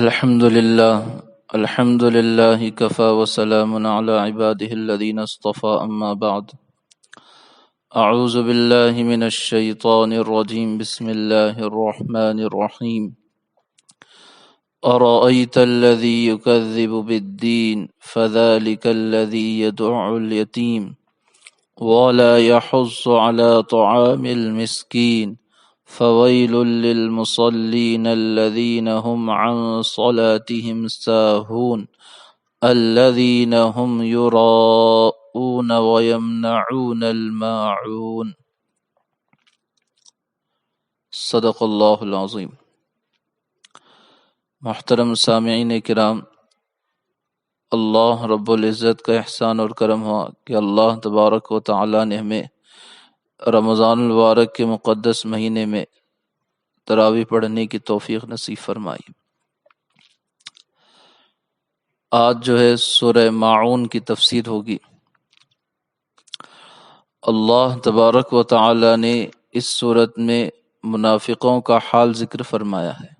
الحمد لله كفى وسلام على عباده الذين اصطفى أما بعد. أعوذ بالله من الشيطان الرجيم. بسم الله الرحمن الرحيم. أرأيت الذي يكذب بالدين فذلك الذي يدع اليتيم ولا يحض على طعام المسكين فويل للمصلين الذين هم عن صلاتهم ساهون الذين هم يراءون ويمنعون الماعون. صدق اللہ العظیم. محترم سامعین کرام، اللہ رب العزت کا احسان اور کرم ہوا کہ اللہ تبارک و تعالی نے ہمیں رمضان المبارک کے مقدس مہینے میں تراویح پڑھنے کی توفیق نصیب فرمائی. آج جو ہے سورہ ماعون کی تفسیر ہوگی. اللہ تبارک و تعالی نے اس سورت میں منافقوں کا حال ذکر فرمایا ہے.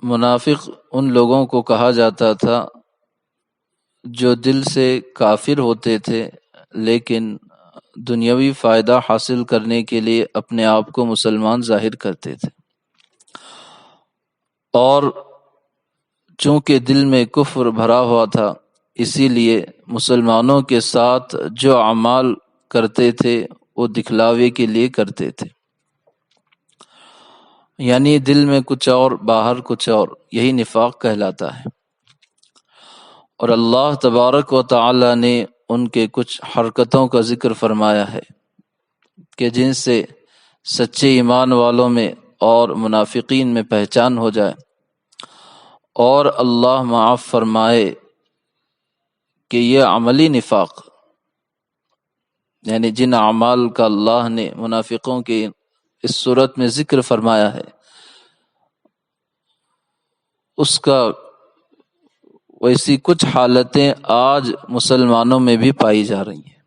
منافق ان لوگوں کو کہا جاتا تھا جو دل سے کافر ہوتے تھے لیکن دنیاوی فائدہ حاصل کرنے کے لیے اپنے آپ کو مسلمان ظاہر کرتے تھے، اور چونکہ دل میں کفر بھرا ہوا تھا اسی لیے مسلمانوں کے ساتھ جو اعمال کرتے تھے وہ دکھلاوے کے لیے کرتے تھے، یعنی دل میں کچھ اور باہر کچھ اور، یہی نفاق کہلاتا ہے. اور اللہ تبارک و تعالی نے ان کے کچھ حرکتوں کا ذکر فرمایا ہے کہ جن سے سچے ایمان والوں میں اور منافقین میں پہچان ہو جائے، اور اللہ معاف فرمائے کہ یہ عملی نفاق، یعنی جن اعمال کا اللہ نے منافقوں کے اس صورت میں ذکر فرمایا ہے اس کا ویسی کچھ حالتیں آج مسلمانوں میں بھی پائی جا رہی ہیں.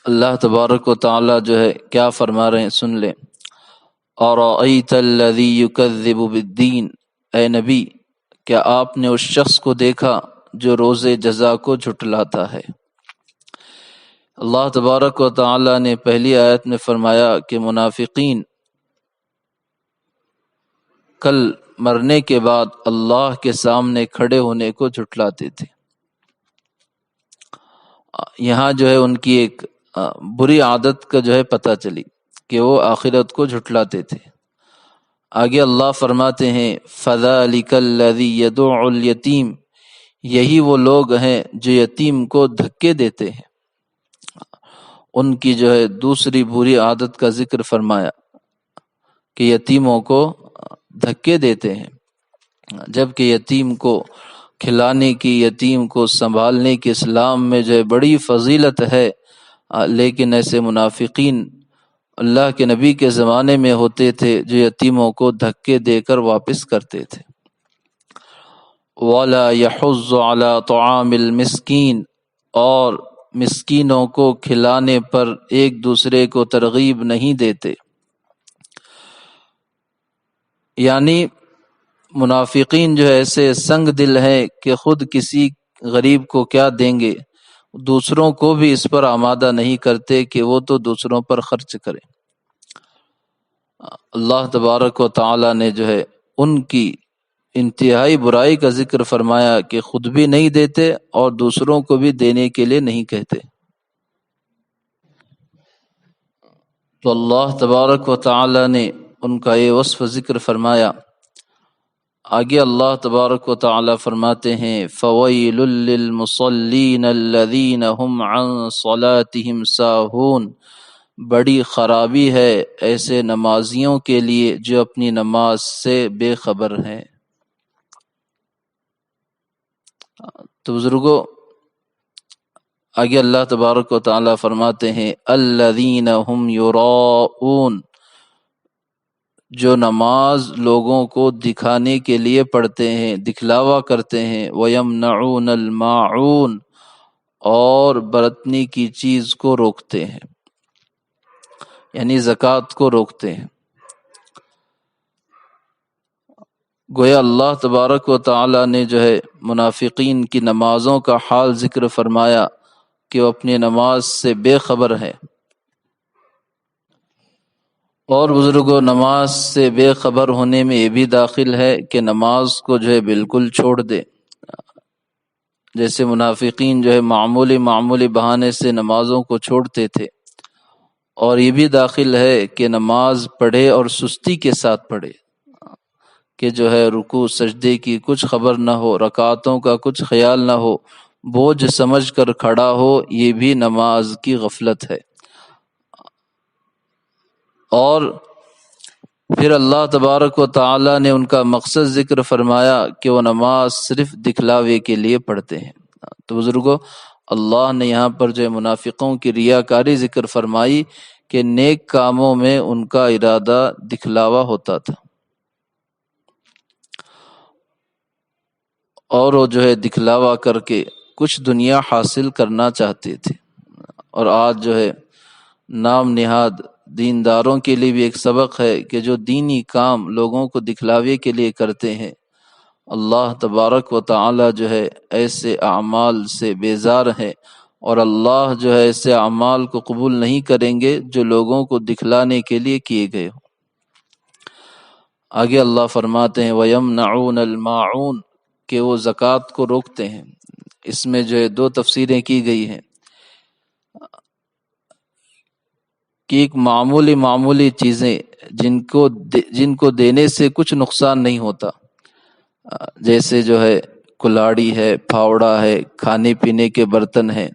اللہ تبارک و تعالی جو ہے کیا فرما رہے ہیں سن لیں. اَرَأَيْتَ الَّذِي يُكَذِّبُ بِالدِّينِ، اے نبی کیا آپ نے اس شخص کو دیکھا جو روز جزا کو جھٹلاتا ہے. اللہ تبارک و تعالی نے پہلی آیت میں فرمایا کہ منافقین کل مرنے کے بعد اللہ کے سامنے کھڑے ہونے کو جھٹلاتے تھے. یہاں جو ہے ان کی ایک بری عادت کا جو ہے پتہ چلی کہ وہ آخرت کو جھٹلاتے تھے. آگے اللہ فرماتے ہیں فَذَلِكَ الَّذِي يَدُعُ الْيَتِيمَ، یہی وہ لوگ ہیں جو یتیم کو دھکے دیتے ہیں. ان کی جو ہے دوسری بری عادت کا ذکر فرمایا کہ یتیموں کو دھکے دیتے ہیں، جبکہ یتیم کو کھلانے کی، یتیم کو سنبھالنے کی اسلام میں جو ہے بڑی فضیلت ہے، لیکن ایسے منافقین اللہ کے نبی کے زمانے میں ہوتے تھے جو یتیموں کو دھکے دے کر واپس کرتے تھے. وَلَا يَحُضُّ عَلَى طَعَامِ الْمِسْكِينِ، اور مسکینوں کو کھلانے پر ایک دوسرے کو ترغیب نہیں دیتے. یعنی منافقین جو ہے ایسے سنگ دل ہے کہ خود کسی غریب کو کیا دیں گے، دوسروں کو بھی اس پر آمادہ نہیں کرتے کہ وہ تو دوسروں پر خرچ کریں. اللہ تبارک و تعالی نے جو ہے ان کی انتہائی برائی کا ذکر فرمایا کہ خود بھی نہیں دیتے اور دوسروں کو بھی دینے کے لیے نہیں کہتے. تو اللہ تبارک و تعالی نے ان کا یہ وصف ذکر فرمایا. آگے اللہ تبارک و تعالی فرماتے ہیں فَوَيْلٌ لِّلْمُصَلِّينَ الَّذِينَ هُمْ عَن صَلَاتِهِمْ سَاهُونَ، بڑی خرابی ہے ایسے نمازیوں کے لیے جو اپنی نماز سے بے خبر ہیں. تو بزرگوں آگے اللہ تبارک و تعالی فرماتے ہیں الَّذِينَ هُمْ يُرَاءُونَ، جو نماز لوگوں کو دکھانے کے لیے پڑھتے ہیں، دکھلاوا کرتے ہیں. وَيَمْنَعُونَ الْمَاعُونَ، اور برتنے کی چیز کو روکتے ہیں، یعنی زکوٰۃ کو روکتے ہیں. گویا اللہ تبارک و تعالی نے جو ہے منافقین کی نمازوں کا حال ذکر فرمایا کہ وہ اپنی نماز سے بے خبر ہے، اور بزرگوں نماز سے بے خبر ہونے میں یہ بھی داخل ہے کہ نماز کو جو ہے بالکل چھوڑ دے، جیسے منافقین جو ہے معمولی بہانے سے نمازوں کو چھوڑتے تھے، اور یہ بھی داخل ہے کہ نماز پڑھے اور سستی کے ساتھ پڑھے، کہ جو ہے رکوع سجدے کی کچھ خبر نہ ہو، رکعتوں کا کچھ خیال نہ ہو، بوجھ سمجھ کر کھڑا ہو، یہ بھی نماز کی غفلت ہے۔ اور پھر اللہ تبارک و تعالی نے ان کا مقصد ذکر فرمایا کہ وہ نماز صرف دکھلاوے کے لیے پڑھتے ہیں۔ تو بزرگوں، اللہ نے یہاں پر جو منافقوں کی ریاکاری ذکر فرمائی کہ نیک کاموں میں ان کا ارادہ دکھلاوا ہوتا تھا، اور وہ جو ہے دکھلاوا کر کے کچھ دنیا حاصل کرنا چاہتے تھے۔ اور آج جو ہے نام نہاد دینداروں کے لیے بھی ایک سبق ہے کہ جو دینی کام لوگوں کو دکھلاوے کے لیے کرتے ہیں، اللہ تبارک و تعالی جو ہے ایسے اعمال سے بیزار ہے، اور اللہ جو ہے ایسے اعمال کو قبول نہیں کریں گے جو لوگوں کو دکھلانے کے لیے کیے گئے ہوں۔ آگے اللہ فرماتے ہیں وَيَمْنَعُونَ الْمَاعُونَ، کہ وہ زکوٰۃ کو روکتے ہیں۔ اس میں جو ہے دو تفسیریں کی گئی ہیں کہ ایک معمولی چیزیں جن کو دینے سے کچھ نقصان نہیں ہوتا، جیسے جو ہے کلاڑی ہے، پھاوڑا ہے، کھانے پینے کے برتن ہیں،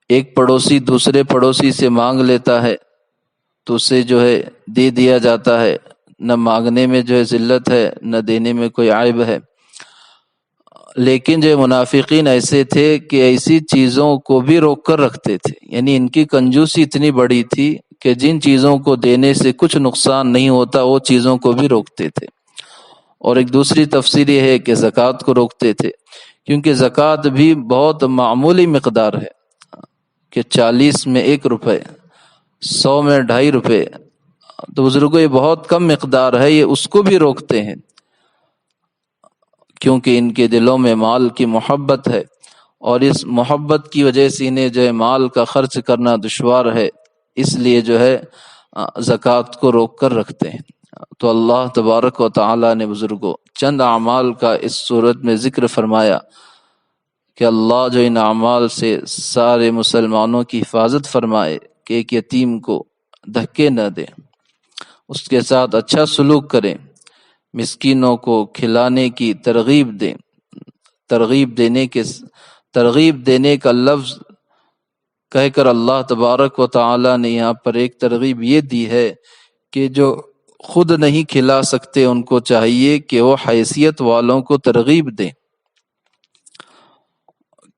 ایک پڑوسی دوسرے پڑوسی سے مانگ لیتا ہے تو اسے جو ہے دے دیا جاتا ہے، نہ مانگنے میں جو ہے ذلت ہے، نہ دینے میں کوئی عیب ہے۔ لیکن جو منافقین ایسے تھے کہ ایسی چیزوں کو بھی روک کر رکھتے تھے، یعنی ان کی کنجوسی اتنی بڑی تھی کہ جن چیزوں کو دینے سے کچھ نقصان نہیں ہوتا وہ چیزوں کو بھی روکتے تھے۔ اور ایک دوسری تفسیر یہ ہے کہ زکوٰۃ کو روکتے تھے، کیونکہ زکوٰۃ بھی بہت معمولی مقدار ہے کہ 40 میں 1 روپے، 100 میں 2.5 روپے، تو بزرگوں یہ بہت کم مقدار ہے، یہ اس کو بھی روکتے ہیں کیونکہ ان کے دلوں میں مال کی محبت ہے، اور اس محبت کی وجہ سے انہیں جو ہے مال کا خرچ کرنا دشوار ہے، اس لیے جو ہے زکوٰۃ کو روک کر رکھتے ہیں۔ تو اللہ تبارک و تعالی نے بزرگوں چند اعمال کا اس صورت میں ذکر فرمایا کہ اللہ جو ان اعمال سے سارے مسلمانوں کی حفاظت فرمائے کہ ایک یتیم کو دھکے نہ دیں، اس کے ساتھ اچھا سلوک کریں، مسکینوں کو کھلانے کی ترغیب دیں۔ ترغیب دینے کا لفظ کہہ کر اللہ تبارک و تعالی نے یہاں پر ایک ترغیب یہ دی ہے کہ جو خود نہیں کھلا سکتے ان کو چاہیے کہ وہ حیثیت والوں کو ترغیب دیں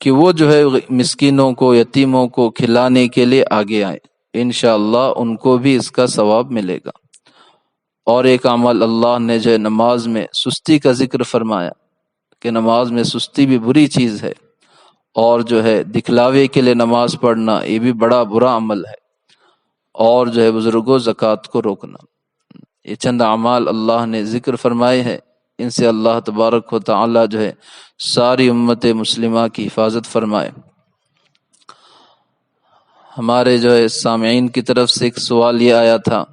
کہ وہ جو ہے مسکینوں کو، یتیموں کو کھلانے کے لیے آگے آئیں، انشاءاللہ ان کو بھی اس کا ثواب ملے گا۔ اور ایک عمل اللہ نے جو ہے نماز میں سستی کا ذکر فرمایا کہ نماز میں سستی بھی بری چیز ہے، اور جو ہے دکھلاوے کے لیے نماز پڑھنا یہ بھی بڑا برا عمل ہے، اور جو ہے بزرگوں زکوٰۃ کو روکنا، یہ چند اعمال اللہ نے ذکر فرمائے ہیں، ان سے اللہ تبارک و تعالی جو ہے ساری امت مسلمہ کی حفاظت فرمائے۔ ہمارے جو ہے سامعین کی طرف سے ایک سوال یہ آیا تھا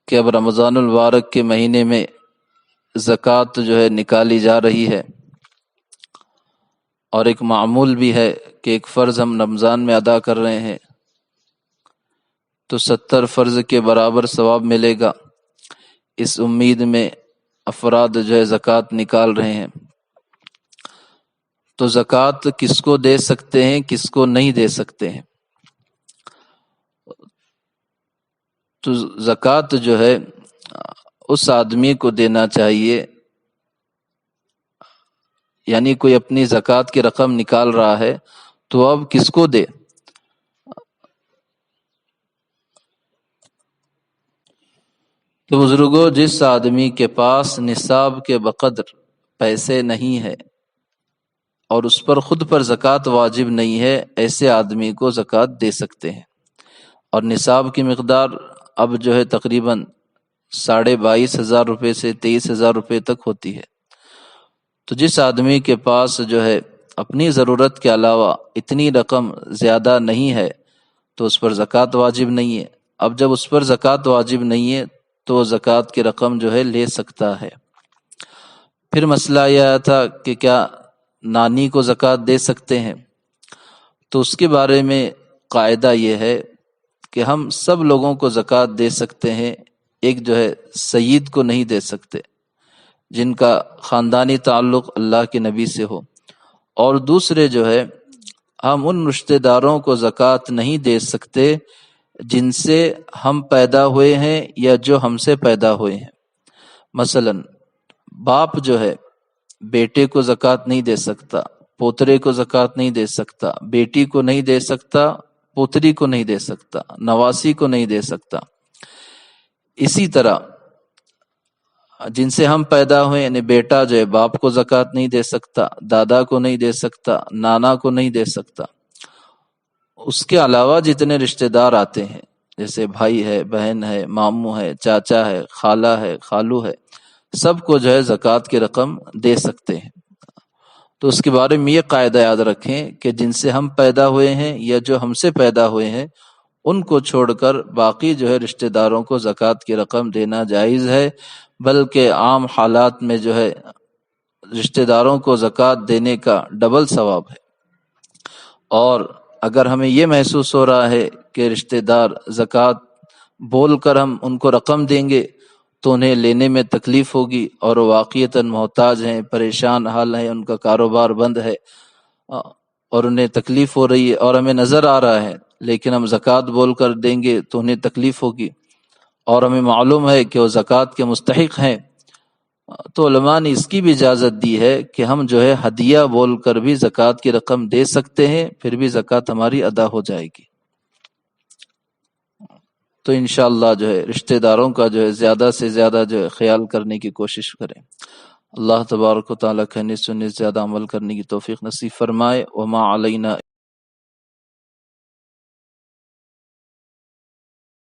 کہ اب رمضان المبارک کے مہینے میں زکوٰۃ جو ہے نکالی جا رہی ہے، اور ایک معمول بھی ہے کہ ایک فرض ہم رمضان میں ادا کر رہے ہیں تو 70 فرض کے برابر ثواب ملے گا، اس امید میں افراد جو ہے زکوٰۃ نکال رہے ہیں، تو زکوٰۃ کس کو دے سکتے ہیں، کس کو نہیں دے سکتے ہیں؟ تو زکوٰۃ جو ہے اس آدمی کو دینا چاہیے، یعنی کوئی اپنی زکوٰۃ کی رقم نکال رہا ہے تو اب کس کو دے؟ تو بزرگوں جس آدمی کے پاس نصاب کے بقدر پیسے نہیں ہے اور اس پر خود پر زکوٰۃ واجب نہیں ہے، ایسے آدمی کو زکوٰۃ دے سکتے ہیں، اور نصاب کی مقدار اب جو ہے تقریباً 22,500 روپے سے 23,000 روپے تک ہوتی ہے۔ تو جس آدمی کے پاس جو ہے اپنی ضرورت کے علاوہ اتنی رقم زیادہ نہیں ہے تو اس پر زکوٰۃ واجب نہیں ہے۔ اب جب اس پر زکوٰۃ واجب نہیں ہے تو وہ زکوٰۃ کی رقم جو ہے لے سکتا ہے۔ پھر مسئلہ یہ آیا تھا کہ کیا نانی کو زکوٰۃ دے سکتے ہیں؟ تو اس کے بارے میں قاعدہ یہ ہے کہ ہم سب لوگوں کو زکوٰۃ دے سکتے ہیں، ایک جو ہے سید کو نہیں دے سکتے جن کا خاندانی تعلق اللہ کے نبی سے ہو، اور دوسرے جو ہے ہم ان رشتہ داروں کو زکوٰۃ نہیں دے سکتے جن سے ہم پیدا ہوئے ہیں یا جو ہم سے پیدا ہوئے ہیں۔ مثلا باپ جو ہے بیٹے کو زکوٰۃ نہیں دے سکتا، پوترے کو زکوٰۃ نہیں دے سکتا، بیٹی کو نہیں دے سکتا، پوتری کو نہیں دے سکتا، نواسی کو نہیں دے سکتا۔ اسی طرح جن سے ہم پیدا ہوئے یعنی بیٹا جو ہے باپ کو زکوٰۃ نہیں دے سکتا، دادا کو نہیں دے سکتا، نانا کو نہیں دے سکتا۔ اس کے علاوہ جتنے رشتہ دار آتے ہیں جیسے بھائی ہے، بہن ہے، ماموں ہے، چاچا ہے، خالہ ہے، خالو ہے، سب کو جو ہے زکوٰۃ کی رقم دے سکتے ہیں۔ تو اس کے بارے میں یہ قاعدہ یاد رکھیں کہ جن سے ہم پیدا ہوئے ہیں یا جو ہم سے پیدا ہوئے ہیں ان کو چھوڑ کر باقی جو ہے رشتہ داروں کو زکوٰۃ کی رقم دینا جائز ہے، بلکہ عام حالات میں جو ہے رشتہ داروں کو زکوٰۃ دینے کا ڈبل ثواب ہے۔ اور اگر ہمیں یہ محسوس ہو رہا ہے کہ رشتہ دار زکوٰۃ بول کر ہم ان کو رقم دیں گے تو انہیں لینے میں تکلیف ہوگی اور وہ واقعتاً محتاج ہیں، پریشان حال ہیں، ان کا کاروبار بند ہے اور انہیں تکلیف ہو رہی ہے اور ہمیں نظر آ رہا ہے، لیکن ہم زکوٰۃ بول کر دیں گے تو انہیں تکلیف ہوگی اور ہمیں معلوم ہے کہ وہ زکوٰۃ کے مستحق ہیں، تو علماء نے اس کی بھی اجازت دی ہے کہ ہم جو ہے ہدیہ بول کر بھی زکوٰۃ کی رقم دے سکتے ہیں، پھر بھی زکوٰۃ ہماری ادا ہو جائے گی۔ تو انشاءاللہ جو ہے رشتہ داروں کا جو ہے زیادہ سے زیادہ جو ہے خیال کرنے کی کوشش کریں۔ اللہ تبارک و تعالیٰ کہنے سننے زیادہ عمل کرنے کی توفیق نصیب فرمائے۔ وما علینا